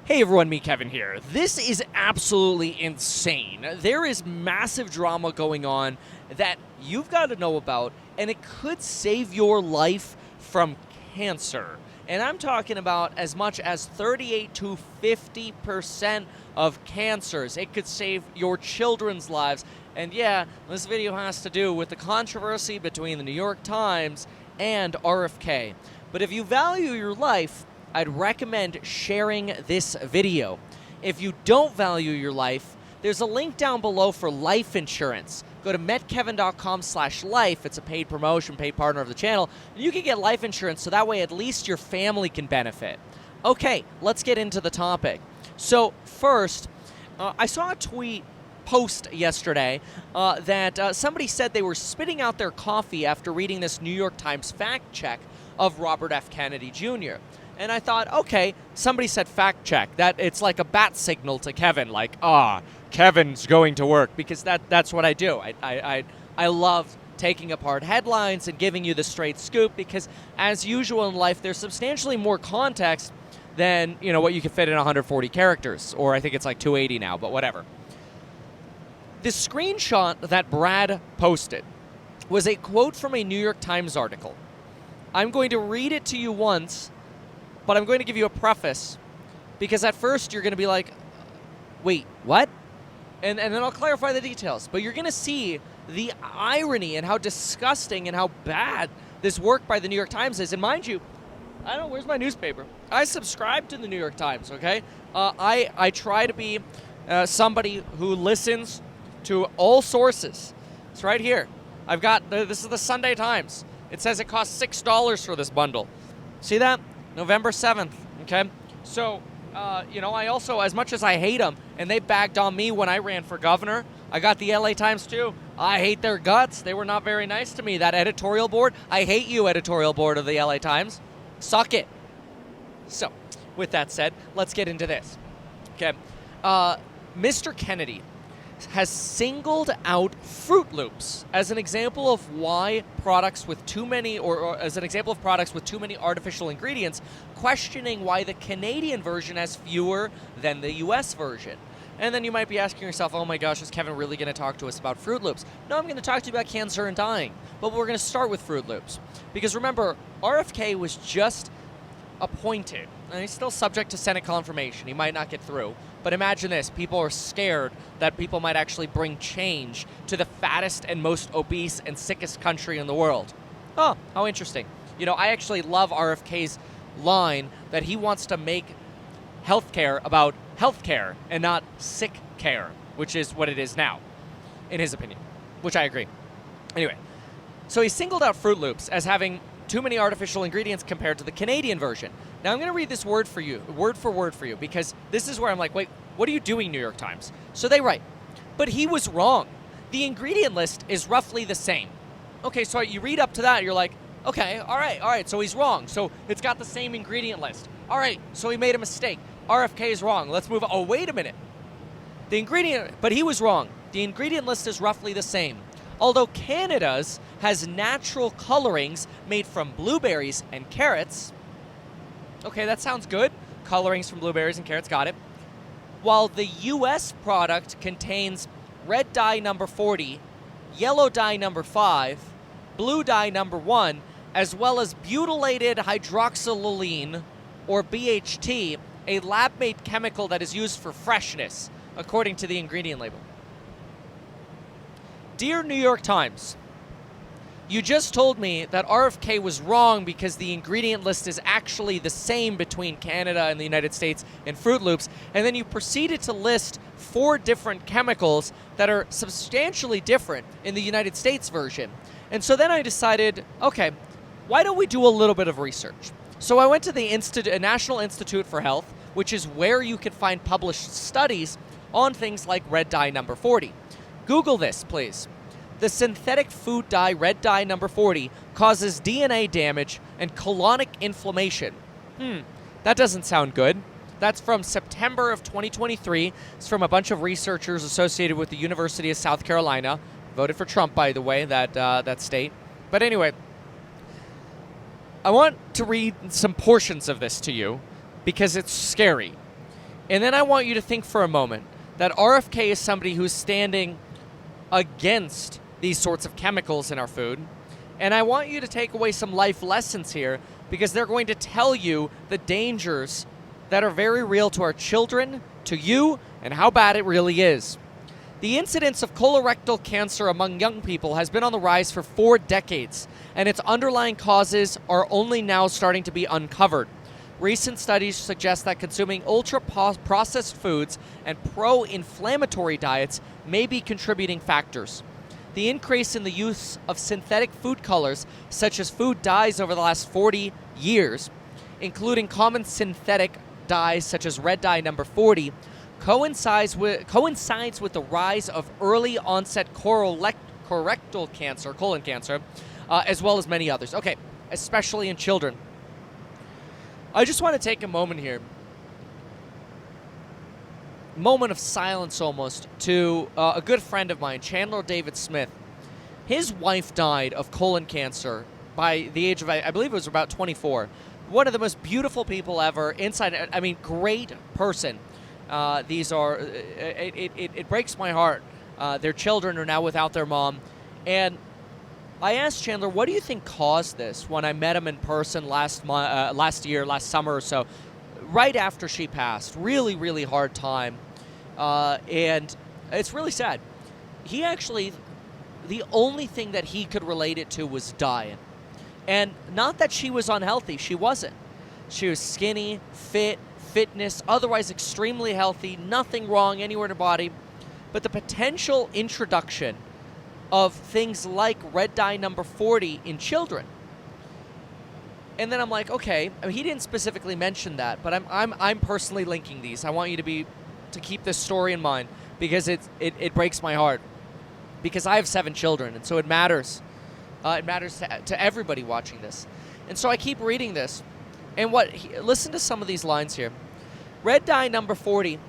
Hey everyone, me Kevin here. This is absolutely insane. There is massive drama going on that you've got to know about, and it could save your life from cancer. And I'm talking about as much as 38 to 50% of cancers. It could save your children's lives. And yeah, this video has to do with the controversy between the New York Times and RFK. But if you value your life, I'd recommend sharing this video. If you don't value your life, there's a link down below for life insurance. Go to metkevin.com/life. It's a paid promotion, paid partner of the channel. And you can get life insurance so that way at least your family can benefit. Okay, let's get into the topic. So first, I saw a post yesterday that somebody said they were spitting out their coffee after reading this New York Times fact check of Robert F. Kennedy Jr. And I thought, okay, somebody said fact check. That it's like a bat signal to Kevin, like, Kevin's going to work, because that's what I do. I love taking apart headlines and giving you the straight scoop, because as usual in life, there's substantially more context than, what you can fit in 140 characters, or I think it's like 280 now, but whatever. The screenshot that Brad posted was a quote from a New York Times article. I'm going to read it to you once, but I'm going to give you a preface, because at first you're going to be like, wait, what? And then I'll clarify the details. But you're going to see the irony and how disgusting and how bad this work by the New York Times is. And mind you, I don't know, where's my newspaper? I subscribe to the New York Times, okay? I try to be somebody who listens to all sources. It's right here. I've got, this is the Sunday Times. It says it costs $6 for this bundle. See that? November 7th, okay? So, I also, as much as I hate them, and they bagged on me when I ran for governor, I got the LA Times too. I hate their guts. They were not very nice to me. That editorial board, I hate you, editorial board of the LA Times. Suck it. So, with that said, let's get into this. Okay, Mr. Kennedy has singled out Fruit Loops as an example of why products with too many, or as an example of products with too many artificial ingredients, questioning why the Canadian version has fewer than the US version. And then you might be asking yourself, oh my gosh, is Kevin really going to talk to us about Fruit Loops? No, I'm going to talk to you about cancer and dying. But we're going to start with Fruit Loops. Because remember, RFK was just appointed, and he's still subject to Senate confirmation. He might not get through. But imagine this, people are scared that people might actually bring change to the fattest and most obese and sickest country in the world. Oh, how interesting. I actually love RFK's line that he wants to make healthcare about healthcare and not sick care, which is what it is now, in his opinion, which I agree. Anyway, so he singled out Fruit Loops as having too many artificial ingredients compared to the Canadian version. Now I'm going to read this word for word for you, because this is where I'm like, wait, what are you doing, New York Times? So they write, but he was wrong. The ingredient list is roughly the same. Okay, so you read up to that, you're like, okay, all right, so he's wrong. So it's got the same ingredient list. All right, so he made a mistake. RFK is wrong. Let's move on. Oh, wait a minute. But he was wrong. The ingredient list is roughly the same. Although Canada's has natural colorings made from blueberries and carrots. Okay, that sounds good. Colorings from blueberries and carrots, got it. While the US product contains red dye number 40, yellow dye number 5, blue dye number 1, as well as butylated hydroxylylene, or BHT, a lab-made chemical that is used for freshness, according to the ingredient label. Dear New York Times, you just told me that RFK was wrong because the ingredient list is actually the same between Canada and the United States in Fruit Loops, and then you proceeded to list 4 different chemicals that are substantially different in the United States version. And so then I decided, okay, why don't we do a little bit of research? So I went to the National Institute for Health, which is where you can find published studies on things like red dye number 40. Google this, please. The synthetic food dye red dye number 40 causes DNA damage and colonic inflammation. That doesn't sound good. That's from September of 2023. It's from a bunch of researchers associated with the University of South Carolina. Voted for Trump, by the way, that state. But anyway, I want to read some portions of this to you because it's scary. And then I want you to think for a moment that RFK is somebody who's standing against these sorts of chemicals in our food. And I want you to take away some life lessons here, because they're going to tell you the dangers that are very real to our children, to you, and how bad it really is. The incidence of colorectal cancer among young people has been on the rise for 4 decades, and its underlying causes are only now starting to be uncovered. Recent studies suggest that consuming ultra-processed foods and pro-inflammatory diets may be contributing factors. The increase in the use of synthetic food colors, such as food dyes over the last 40 years, including common synthetic dyes such as red dye number 40, coincides with the rise of early onset colorectal cancer, colon cancer, as well as many others. Okay, especially in children. I just want to take a moment here, moment of silence almost, to a good friend of mine, Chandler David Smith. His wife died of colon cancer by the age of, I believe it was about 24. One of the most beautiful people ever, great person. It breaks my heart. Their children are now without their mom. And I asked Chandler, what do you think caused this, when I met him in person last summer or so, right after she passed. Really, really hard time. And it's really sad. He actually, the only thing that he could relate it to was diet. And not that she was unhealthy. She wasn't. She was skinny, fitness, otherwise extremely healthy, nothing wrong anywhere in her body. But the potential introduction of things like red dye number 40 in children. And then I'm like, okay, I mean, he didn't specifically mention that, but I'm personally linking these. I want you to keep this story in mind, because it breaks my heart, because I have 7 children, and so it matters. It matters to everybody watching this. And so I keep reading this, and listen to some of these lines here. Red dye number 40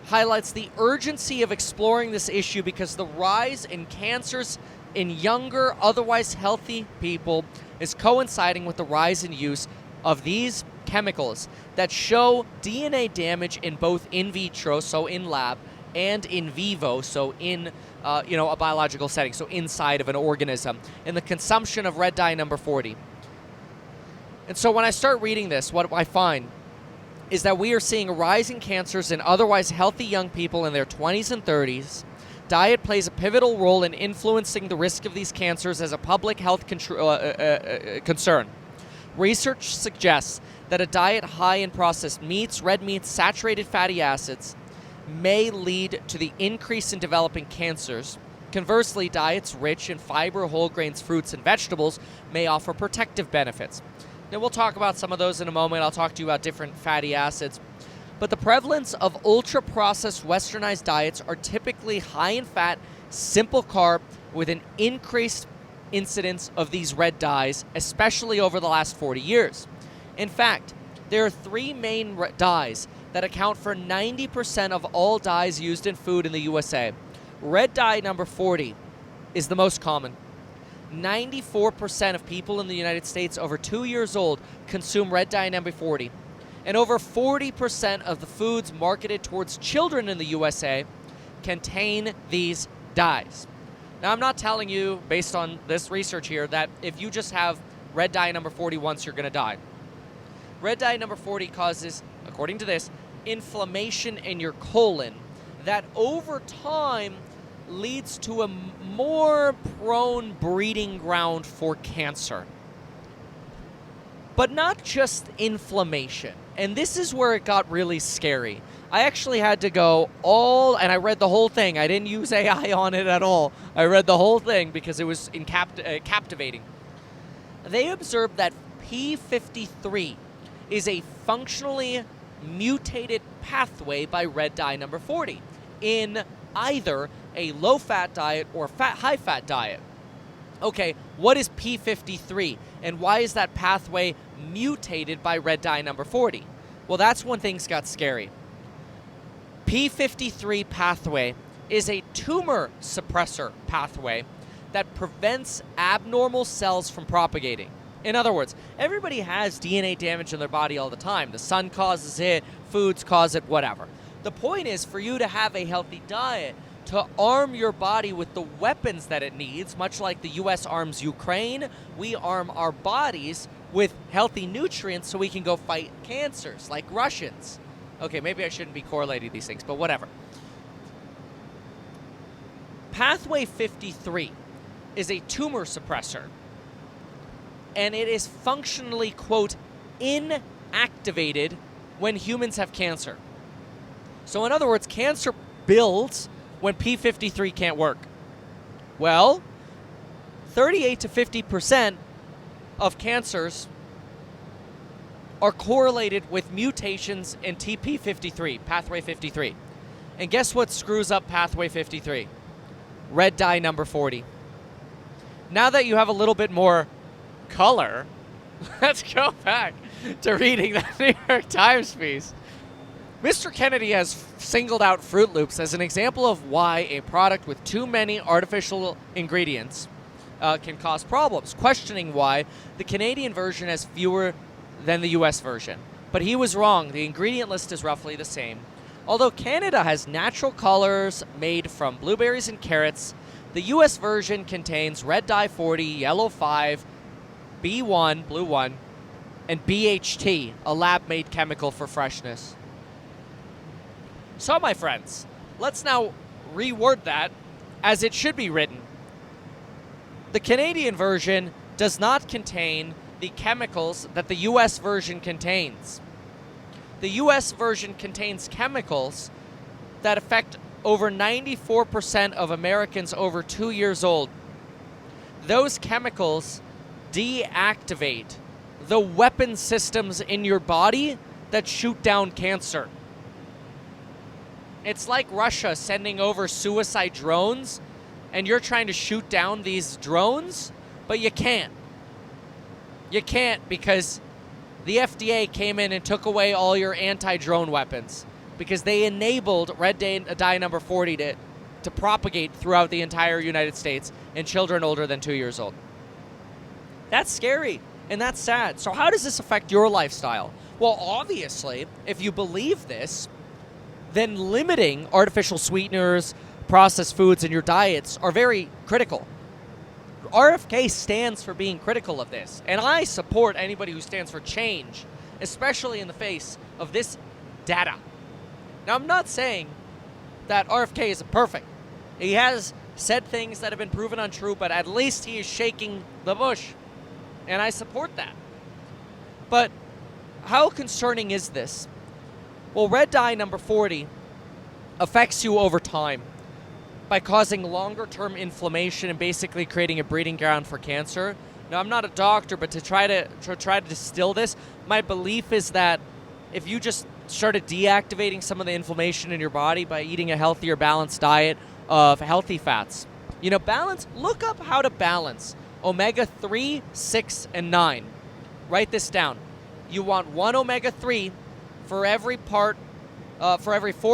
highlights the urgency of exploring this issue, because the rise in cancers in younger, otherwise healthy people is coinciding with the rise in use of these chemicals that show DNA damage in both in vitro, so in lab, and in vivo, so in a biological setting, so inside of an organism, in the consumption of red dye number 40. And so when I start reading this, what I find is that we are seeing a rise in cancers in otherwise healthy young people in their 20s and 30s. Diet plays a pivotal role in influencing the risk of these cancers as a public health concern. Research suggests that a diet high in processed meats, red meats, saturated fatty acids may lead to the increase in developing cancers. Conversely, diets rich in fiber, whole grains, fruits, and vegetables may offer protective benefits. Now, we'll talk about some of those in a moment. I'll talk to you about different fatty acids. But the prevalence of ultra-processed westernized diets are typically high in fat, simple carb, with an increased incidence of these red dyes, especially over the last 40 years. In fact, there are 3 main dyes that account for 90% of all dyes used in food in the USA. Red dye number 40 is the most common. 94% of people in the United States over 2 years old consume red dye number 40. And over 40% of the foods marketed towards children in the USA contain these dyes. Now, I'm not telling you, based on this research here, that if you just have red dye number 40 once, you're going to die. Red dye number 40 causes, according to this, inflammation in your colon that over time leads to a more prone breeding ground for cancer. But not just inflammation. And this is where it got really scary. I actually had to go and I read the whole thing. I didn't use AI on it at all. I read the whole thing because it was captivating. They observed that P53 is a functionally mutated pathway by red dye number 40 in either a low-fat diet or high-fat diet. Okay, what is P53, and why is that pathway mutated by red dye number 40? Well, that's when things got scary. P53 pathway is a tumor suppressor pathway that prevents abnormal cells from propagating. In other words, everybody has DNA damage in their body all the time. The sun causes it, foods cause it, whatever. The point is for you to have a healthy diet, to arm your body with the weapons that it needs, much like the U.S. arms Ukraine, we arm our bodies with healthy nutrients so we can go fight cancers, like Russians. Okay, maybe I shouldn't be correlating these things, but whatever. Pathway 53 is a tumor suppressor, and it is functionally, quote, inactivated when humans have cancer. So in other words, cancer builds when P53 can't work. Well, 38 to 50% of cancers are correlated with mutations in TP53, pathway 53. And guess what screws up pathway 53? Red dye number 40. Now that you have a little bit more color, let's go back to reading the New York Times piece. Mr. Kennedy has singled out Fruit Loops as an example of why a product with too many artificial ingredients can cause problems, questioning why the Canadian version has fewer than the U.S. version. But he was wrong. The ingredient list is roughly the same. Although Canada has natural colors made from blueberries and carrots, the U.S. version contains red dye 40, yellow 5, B1, blue 1, and BHT, a lab-made chemical for freshness. So, my friends, let's now reword that as it should be written. The Canadian version does not contain the chemicals that the U.S. version contains. The U.S. version contains chemicals that affect over 94% of Americans over 2 years old. Those chemicals deactivate the weapon systems in your body that shoot down cancer. It's like Russia sending over suicide drones, and you're trying to shoot down these drones, but you can't. You can't because the FDA came in and took away all your anti-drone weapons because they enabled red dye number 40 to propagate throughout the entire United States in children older than 2 years old. That's scary, and that's sad. So how does this affect your lifestyle? Well, obviously, if you believe this, then limiting artificial sweeteners, processed foods in your diets are very critical. RFK stands for being critical of this, and I support anybody who stands for change, especially in the face of this data. Now, I'm not saying that RFK is perfect. He has said things that have been proven untrue, but at least he is shaking the bush, and I support that. But how concerning is this? Well, red dye number 40 affects you over time by causing longer-term inflammation and basically creating a breeding ground for cancer. Now, I'm not a doctor, but to try to distill this, my belief is that if you just started deactivating some of the inflammation in your body by eating a healthier, balanced diet of healthy fats, look up how to balance omega-3, 6, and 9. Write this down. You want one omega-3 for every 4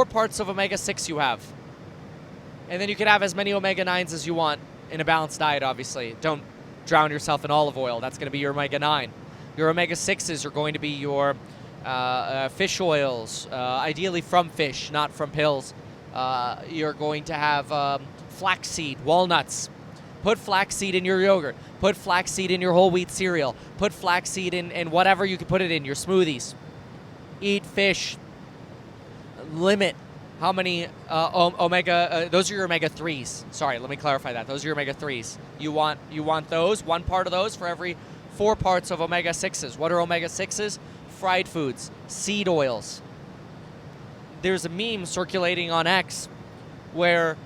parts of omega-6 you have. And then you can have as many omega-9s as you want in a balanced diet, obviously. Don't drown yourself in olive oil. That's going to be your omega-9. Your omega-6s are going to be your fish oils, ideally from fish, not from pills. You're going to have flaxseed, walnuts. Put flaxseed in your yogurt. Put flaxseed in your whole wheat cereal. Put flaxseed in whatever you can put it in, your smoothies. Eat fish. Limit how many those are your omega-3s. Sorry, let me clarify that. Those are your omega-3s. You want those, one part of those for every 4 parts of omega-6s. What are omega-6s? Fried foods, seed oils. There's a meme circulating on X where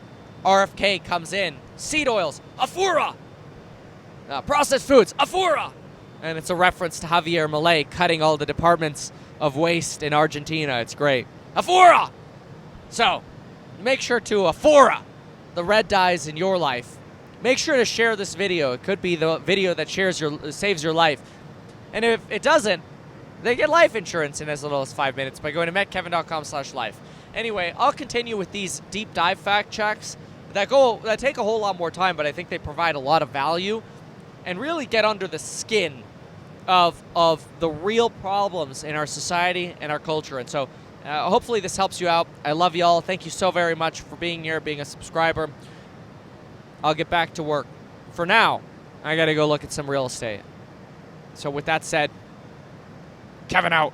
RFK comes in. Seed oils, Afura! Processed foods, Afura! And it's a reference to Javier Milei cutting all the departments of waste in Argentina. It's great. Afura! So, make sure to Afura the red dyes in your life. Make sure to share this video. It could be the video that saves your life. And if it doesn't, they get life insurance in as little as 5 minutes by going to metkevin.com/life. Anyway, I'll continue with these deep dive fact checks that take a whole lot more time, but I think they provide a lot of value and really get under the skin of the real problems in our society and our culture. And so Hopefully this helps you out. I love y'all. Thank you so very much for being here, being a subscriber. I'll get back to work. For now, I got to go look at some real estate. So with that said, Kevin out.